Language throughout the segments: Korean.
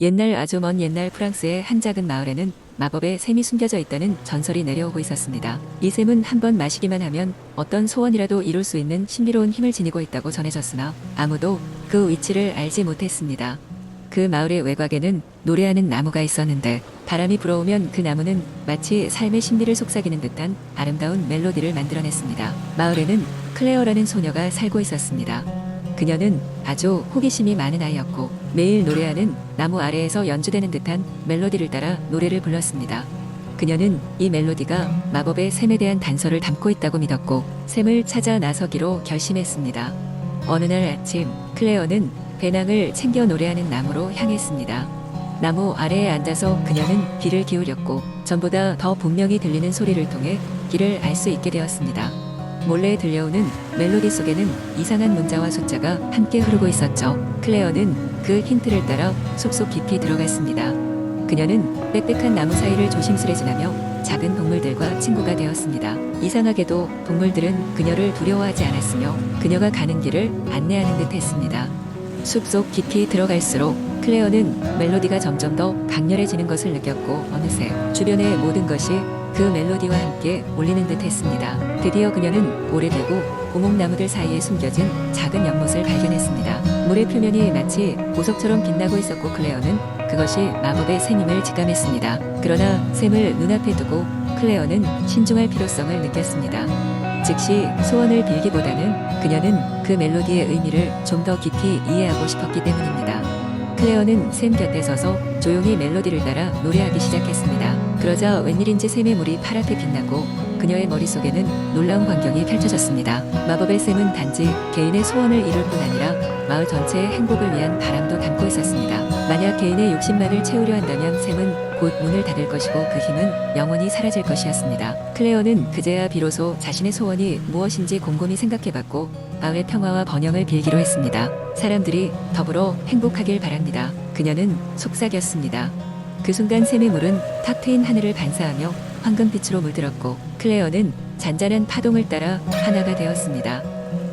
옛날 아주 먼 옛날 프랑스의 한 작은 마을에는 마법의 샘이 숨겨져 있다는 전설이 내려오고 있었습니다. 이 샘은 한번 마시기만 하면 어떤 소원이라도 이룰 수 있는 신비로운 힘을 지니고 있다고 전해졌으나 아무도 그 위치를 알지 못했습니다. 그 마을의 외곽에는 노래하는 나무가 있었는데 바람이 불어오면 그 나무는 마치 삶의 신비를 속삭이는 듯한 아름다운 멜로디를 만들어냈습니다. 마을에는 클레어라는 소녀가 살고 있었습니다. 그녀는 아주 호기심이 많은 아이였고 매일 노래하는 나무 아래에서 연주되는 듯한 멜로디를 따라 노래를 불렀습니다. 그녀는 이 멜로디가 마법의 샘에 대한 단서를 담고 있다고 믿었고 샘을 찾아 나서기로 결심했습니다. 어느 날 아침 클레어는 배낭을 챙겨 노래하는 나무로 향했습니다. 나무 아래에 앉아서 그녀는 귀를 기울였고 전보다 더 분명히 들리는 소리를 통해 길을 알 수 있게 되었습니다. 몰래 들려오는 멜로디 속에는 이상한 문자와 숫자가 함께 흐르고 있었죠. 클레어는 그 힌트를 따라 숲속 깊이 들어갔습니다. 그녀는 빽빽한 나무 사이를 조심스레 지나며 작은 동물들과 친구가 되었습니다. 이상하게도 동물들은 그녀를 두려워하지 않았으며 그녀가 가는 길을 안내하는 듯 했습니다. 숲속 깊이 들어갈수록 클레어는 멜로디가 점점 더 강렬해지는 것을 느꼈고 어느새 주변의 모든 것이 그 멜로디와 함께 울리는 듯 했습니다. 드디어 그녀는 오래되고 고목나무들 사이에 숨겨진 작은 연못을 발견했습니다. 물의 표면이 마치 보석처럼 빛나고 있었고 클레어는 그것이 마법의 샘임을 직감했습니다. 그러나 샘을 눈앞에 두고 클레어는 신중할 필요성을 느꼈습니다. 즉시 소원을 빌기보다는 그녀는 그 멜로디의 의미를 좀 더 깊이 이해하고 싶었기 때문입니다. 클레어는 샘 곁에 서서 조용히 멜로디를 따라 노래하기 시작했습니다. 그러자 웬일인지 샘의 물이 파랗게 빛나고 그녀의 머릿속에는 놀라운 광경이 펼쳐졌습니다. 마법의 샘은 단지 개인의 소원을 이룰 뿐 아니라 마을 전체의 행복을 위한 바람도 담고 있었습니다. 만약 개인의 욕심만을 채우려 한다면 샘은 곧 문을 닫을 것이고 그 힘은 영원히 사라질 것이었습니다. 클레어는 그제야 비로소 자신의 소원이 무엇인지 곰곰이 생각해봤고 마을의 평화와 번영을 빌기로 했습니다. 사람들이 더불어 행복하길 바랍니다. 그녀는 속삭였습니다. 그 순간 샘의 물은 탁 트인 하늘을 반사하며 황금빛으로 물들었고 클레어는 잔잔한 파동을 따라 하나가 되었습니다.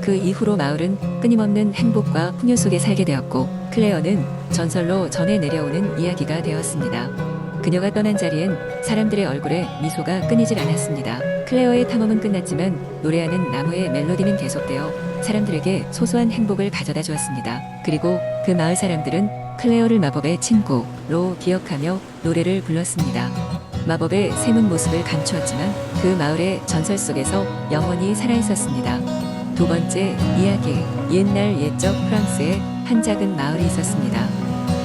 그 이후로 마을은 끊임없는 행복과 풍요 속에 살게 되었고 클레어는 전설로 전해 내려오는 이야기가 되었습니다. 그녀가 떠난 자리엔 사람들의 얼굴에 미소가 끊이질 않았습니다. 클레어의 탐험은 끝났지만 노래하는 나무의 멜로디는 계속되어 사람들에게 소소한 행복을 가져다 주었습니다. 그리고 그 마을 사람들은 클레어를 마법의 친구로 기억하며 노래를 불렀습니다. 마법의 샘은 모습을 감추었지만 그 마을의 전설 속에서 영원히 살아있었습니다. 두 번째 이야기. 옛날 옛적 프랑스에 한 작은 마을이 있었습니다.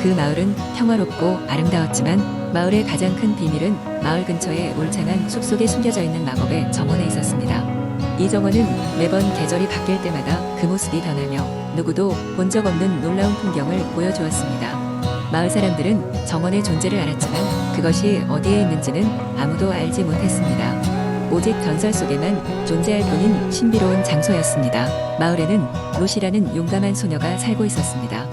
그 마을은 평화롭고 아름다웠지만 마을의 가장 큰 비밀은 마을 근처에 울창한 숲속에 숨겨져 있는 마법의 정원에 있었습니다. 이 정원은 매번 계절이 바뀔 때마다 그 모습이 변하며 누구도 본 적 없는 놀라운 풍경을 보여주었습니다. 마을 사람들은 정원의 존재를 알았지만 그것이 어디에 있는지는 아무도 알지 못했습니다. 오직 전설 속에만 존재할 뿐인 신비로운 장소였습니다. 마을에는 로시라는 용감한 소녀가 살고 있었습니다.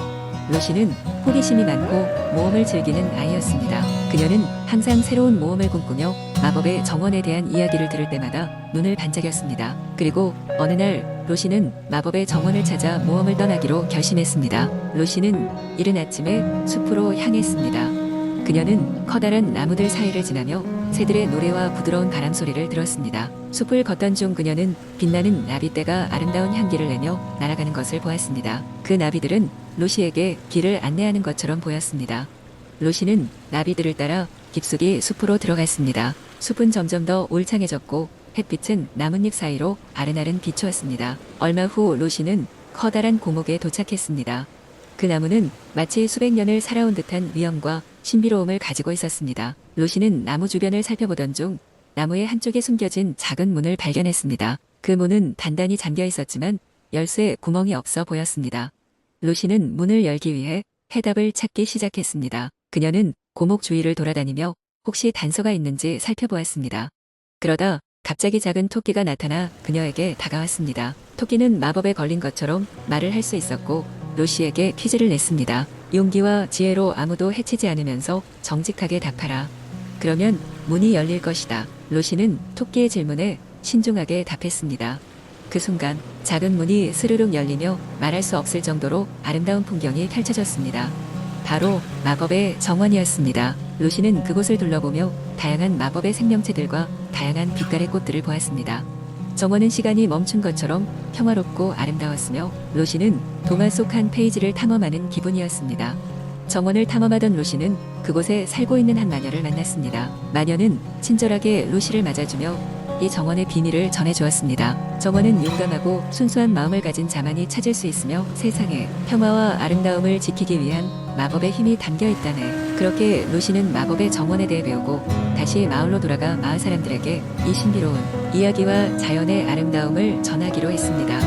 로시는 호기심이 많고 모험을 즐기는 아이였습니다. 그녀는 항상 새로운 모험을 꿈꾸며 마법의 정원에 대한 이야기를 들을 때마다 눈을 반짝였습니다. 그리고 어느 날 로시는 마법의 정원을 찾아 모험을 떠나기로 결심했습니다. 로시는 이른 아침에 숲으로 향했습니다. 그녀는 커다란 나무들 사이를 지나며 새들의 노래와 부드러운 바람 소리를 들었습니다. 숲을 걷던 중 그녀는 빛나는 나비떼가 아름다운 향기를 내며 날아가는 것을 보았습니다. 그 나비들은 로시에게 길을 안내하는 것처럼 보였습니다. 로시는 나비들을 따라 깊숙이 숲으로 들어갔습니다. 숲은 점점 더 울창해졌고 햇빛은 나뭇잎 사이로 아른아른 비추었습니다. 얼마 후 로시는 커다란 고목에 도착했습니다. 그 나무는 마치 수백 년을 살아온 듯한 위엄과 신비로움을 가지고 있었습니다. 로시는 나무 주변을 살펴보던 중 나무의 한쪽에 숨겨진 작은 문을 발견했습니다. 그 문은 단단히 잠겨 있었지만 열쇠 구멍이 없어 보였습니다. 로시는 문을 열기 위해 해답을 찾기 시작했습니다. 그녀는 고목 주위를 돌아다니며 혹시 단서가 있는지 살펴보았습니다. 그러다 갑자기 작은 토끼가 나타나 그녀에게 다가왔습니다. 토끼는 마법에 걸린 것처럼 말을 할 수 있었고 로시에게 퀴즈를 냈습니다. 용기와 지혜로 아무도 해치지 않으면서 정직하게 답하라. 그러면 문이 열릴 것이다. 로시는 토끼의 질문에 신중하게 답했습니다. 그 순간 작은 문이 스르륵 열리며 말할 수 없을 정도로 아름다운 풍경이 펼쳐졌습니다. 바로 마법의 정원이었습니다. 루시는 그곳을 둘러보며 다양한 마법의 생명체들과 다양한 빛깔의 꽃들을 보았습니다. 정원은 시간이 멈춘 것처럼 평화롭고 아름다웠으며 루시는 동화 속 한 페이지를 탐험하는 기분이었습니다. 정원을 탐험하던 루시는 그곳에 살고 있는 한 마녀를 만났습니다. 마녀는 친절하게 루시를 맞아주며 이 정원의 비밀을 전해주었습니다. 정원은 용감하고 순수한 마음을 가진 자만이 찾을 수 있으며 세상에 평화와 아름다움을 지키기 위한 마법의 힘이 담겨 있다네. 그렇게 루시는 마법의 정원에 대해 배우고 다시 마을로 돌아가 마을 사람들에게 이 신비로운 이야기와 자연의 아름다움을 전하기로 했습니다.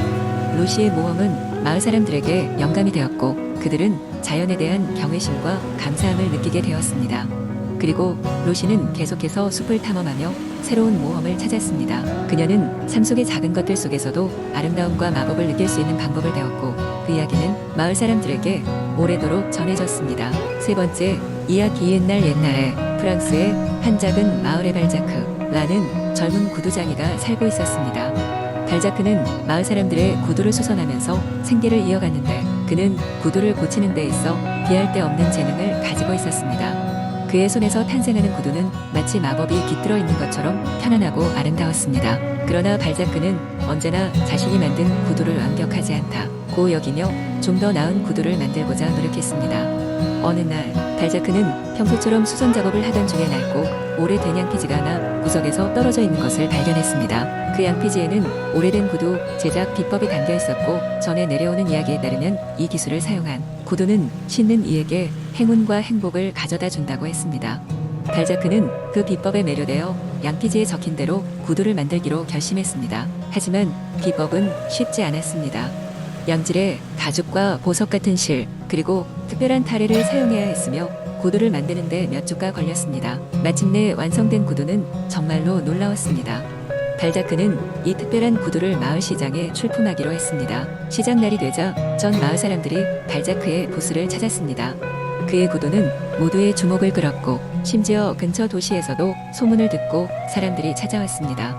루시의 모험은 마을 사람들에게 영감이 되었고 그들은 자연에 대한 경외심과 감사함을 느끼게 되었습니다. 그리고 루시는 계속해서 숲을 탐험하며 새로운 모험을 찾았습니다. 그녀는 삶 속의 작은 것들 속에서도 아름다움과 마법을 느낄 수 있는 방법을 배웠고 그 이야기는 마을 사람들에게 오래도록 전해졌습니다. 세 번째 이야기. 옛날에 프랑스의 한 작은 마을에 발자크라는 젊은 구두장이가 살고 있었습니다. 발자크는 마을 사람들의 구두를 수선하면서 생계를 이어갔는데 그는 구두를 고치는 데 있어 비할 데 없는 재능을 가지고 있었습니다. 그의 손에서 탄생하는 구두는 마치 마법이 깃들어 있는 것처럼 편안하고 아름다웠습니다. 그러나 발자크는 언제나 자신이 만든 구두를 완벽하지 않다고 여기며 좀 더 나은 구두를 만들고자 노력했습니다. 어느 날 발자크는 평소처럼 수선 작업을 하던 중에 낡고 오래된 양피지가 하나 구석에서 떨어져 있는 것을 발견했습니다. 그 양피지에는 오래된 구두 제작 비법이 담겨 있었고 전에 내려오는 이야기에 따르면 이 기술을 사용한 구두는 신는 이에게 행운과 행복을 가져다 준다고 했습니다. 발자크는 그 비법에 매료되어 양피지에 적힌 대로 구두를 만들기로 결심했습니다. 하지만 비법은 쉽지 않았습니다. 양질의 가죽과 보석 같은 실, 그리고 특별한 타래를 사용해야 했으며 구두를 만드는데 몇 주가 걸렸습니다. 마침내 완성된 구두는 정말로 놀라웠습니다. 발자크는 이 특별한 구두를 마을 시장에 출품하기로 했습니다. 시장 날이 되자 전 마을 사람들이 발자크의 부스를 찾았습니다. 그의 구두는 모두의 주목을 끌었고 심지어 근처 도시에서도 소문을 듣고 사람들이 찾아왔습니다.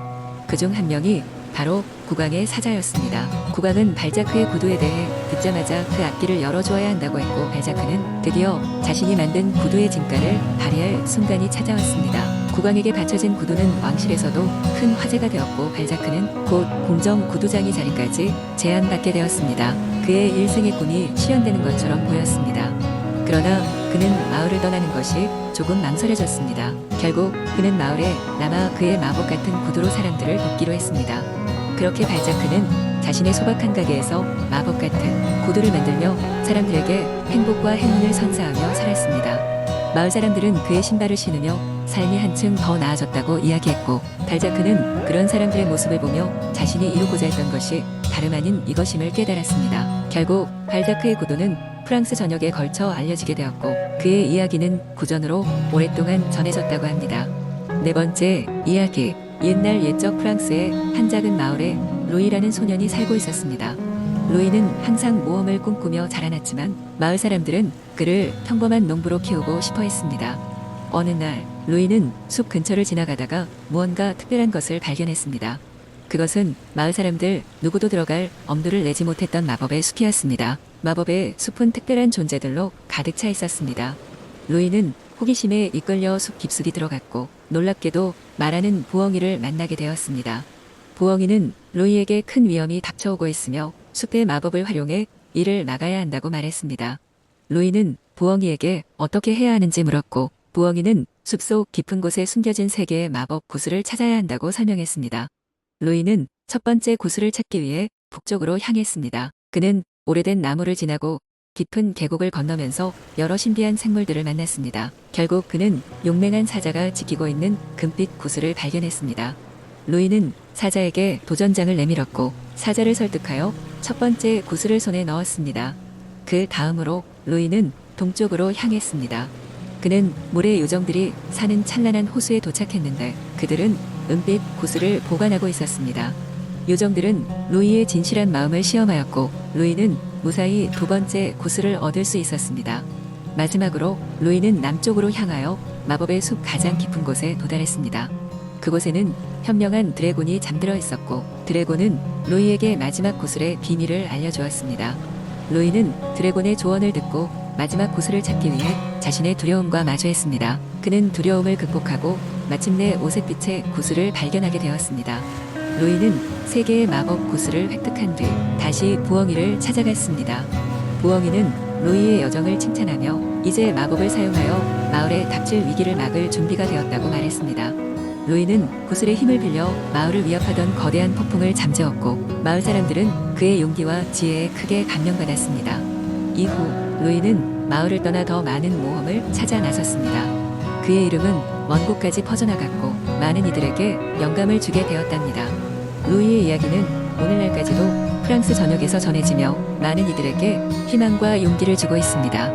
그중 한 명이 바로 국왕의 사자였습니다. 국왕은 발자크의 구두에 대해 듣자마자 그 앞길을 열어주어야 한다고 했고 발자크는 드디어 자신이 만든 구두의 진가를 발휘할 순간이 찾아왔습니다. 국왕에게 바쳐진 구두는 왕실에서도 큰 화제가 되었고 발자크는 곧 공정 구두장이 자리까지 제안받게 되었습니다. 그의 일생의 꿈이 실현되는 것처럼 보였습니다. 그러나 그는 마을을 떠나는 것이 조금 망설여졌습니다. 결국 그는 마을에 남아 그의 마법 같은 구두로 사람들을 돕기로 했습니다. 그렇게 발자크는 자신의 소박한 가게에서 마법 같은 구두를 만들며 사람들에게 행복과 행운을 선사하며 살았습니다. 마을 사람들은 그의 신발을 신으며 삶이 한층 더 나아졌다고 이야기했고 발자크는 그런 사람들의 모습을 보며 자신이 이루고자 했던 것이 다름 아닌 이것임을 깨달았습니다. 결국 발자크의 구두는 프랑스 전역에 걸쳐 알려지게 되었고 그의 이야기는 구전으로 오랫동안 전해졌다고 합니다. 네 번째 이야기. 옛날 옛적 프랑스의 한 작은 마을에 루이라는 소년이 살고 있었습니다. 루이는 항상 모험을 꿈꾸며 자라났지만 마을 사람들은 그를 평범한 농부로 키우고 싶어 했습니다. 어느 날 루이는 숲 근처를 지나가다가 무언가 특별한 것을 발견했습니다. 그것은 마을 사람들 누구도 들어갈 엄두를 내지 못했던 마법의 숲이었습니다. 마법의 숲은 특별한 존재들로 가득 차 있었습니다. 루이는 호기심에 이끌려 숲 깊숙이 들어갔고 놀랍게도 말하는 부엉이를 만나게 되었습니다. 부엉이는 루이에게 큰 위험이 닥쳐오고 있으며 숲의 마법을 활용해 이를 막아야 한다고 말했습니다. 루이는 부엉이에게 어떻게 해야 하는지 물었고 부엉이는 숲속 깊은 곳에 숨겨진 세 개의 마법 구슬을 찾아야 한다고 설명했습니다. 루이는 첫 번째 구슬을 찾기 위해 북쪽으로 향했습니다. 그는 오래된 나무를 지나고 깊은 계곡을 건너면서 여러 신비한 생물들을 만났습니다. 결국 그는 용맹한 사자가 지키고 있는 금빛 구슬을 발견했습니다. 루이는 사자에게 도전장을 내밀었고 사자를 설득하여 첫 번째 구슬을 손에 넣었습니다. 그 다음으로 루이는 동쪽으로 향했습니다. 그는 모래 요정들이 사는 찬란한 호수에 도착했는데 그들은 은빛 구슬을 보관하고 있었습니다. 요정들은 루이의 진실한 마음을 시험하였고 루이는 무사히 두 번째 구슬을 얻을 수 있었습니다. 마지막으로 루이는 남쪽으로 향하여 마법의 숲 가장 깊은 곳에 도달했습니다. 그곳에는 현명한 드래곤이 잠들어 있었고 드래곤은 루이에게 마지막 구슬의 비밀을 알려주었습니다. 루이는 드래곤의 조언을 듣고 마지막 구슬을 찾기 위해 자신의 두려움과 마주했습니다. 그는 두려움을 극복하고 마침내 오색빛의 구슬을 발견하게 되었습니다. 로이는 세 개의 마법 구슬을 획득한 뒤 다시 부엉이를 찾아갔습니다. 부엉이는 로이의 여정을 칭찬하며 이제 마법을 사용하여 마을의 닥칠 위기를 막을 준비가 되었다고 말했습니다. 로이는 구슬의 힘을 빌려 마을을 위협하던 거대한 폭풍을 잠재웠고 마을 사람들은 그의 용기와 지혜에 크게 감명받았습니다. 이후 로이는 마을을 떠나 더 많은 모험을 찾아 나섰습니다. 그의 이름은 원곳까지 퍼져나갔고 많은 이들에게 영감을 주게 되었답니다. 로이의 이야기는 오늘날까지도 프랑스 전역에서 전해지며 많은 이들에게 희망과 용기를 주고 있습니다.